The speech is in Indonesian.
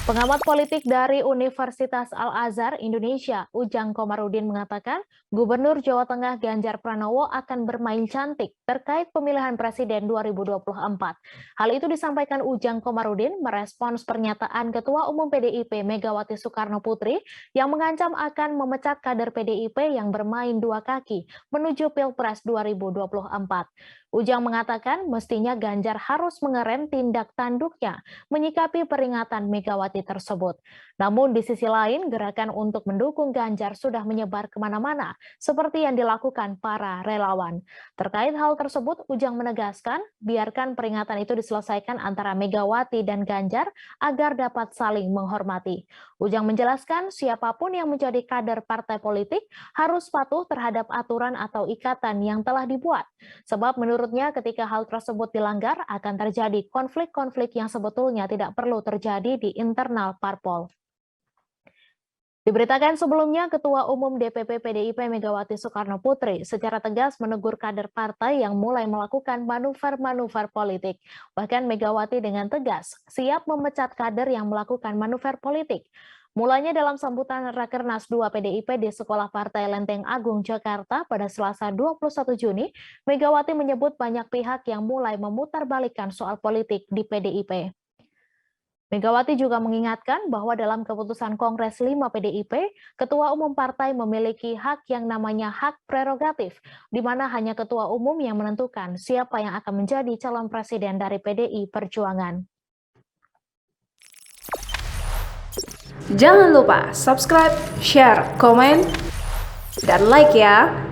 Pengamat politik dari Universitas Al-Azhar Indonesia, Ujang Komarudin mengatakan, Gubernur Jawa Tengah Ganjar Pranowo akan bermain cantik terkait pemilihan Presiden 2024. Hal itu disampaikan Ujang Komarudin merespons pernyataan Ketua Umum PDIP Megawati Soekarno Putri yang mengancam akan memecat kader PDIP yang bermain dua kaki menuju Pilpres 2024. Ujang mengatakan mestinya Ganjar harus mengerem tindak tanduknya menyikapi peringatan Megawati tersebut. Namun di sisi lain, gerakan untuk mendukung Ganjar sudah menyebar kemana-mana, seperti yang dilakukan para relawan. Terkait hal tersebut, Ujang menegaskan, biarkan peringatan itu diselesaikan antara Megawati dan Ganjar agar dapat saling menghormati. Ujang menjelaskan, siapapun yang menjadi kader partai politik harus patuh terhadap aturan atau ikatan yang telah dibuat. Sebab menurutnya ketika hal tersebut dilanggar akan terjadi konflik-konflik yang sebetulnya tidak perlu terjadi di internal parpol. Diberitakan sebelumnya, Ketua Umum DPP PDIP Megawati Soekarno Putri secara tegas menegur kader partai yang mulai melakukan manuver-manuver politik. Bahkan Megawati dengan tegas siap memecat kader yang melakukan manuver politik. Mulanya dalam sambutan Rakernas 2 PDIP di Sekolah Partai Lenteng Agung, Jakarta pada Selasa 21 Juni, Megawati menyebut banyak pihak yang mulai memutarbalikkan soal politik di PDIP. Megawati juga mengingatkan bahwa dalam keputusan Kongres 5 PDIP, Ketua Umum Partai memiliki hak yang namanya hak prerogatif, di mana hanya Ketua Umum yang menentukan siapa yang akan menjadi calon presiden dari PDI Perjuangan. Jangan lupa subscribe, share, komen, dan like ya!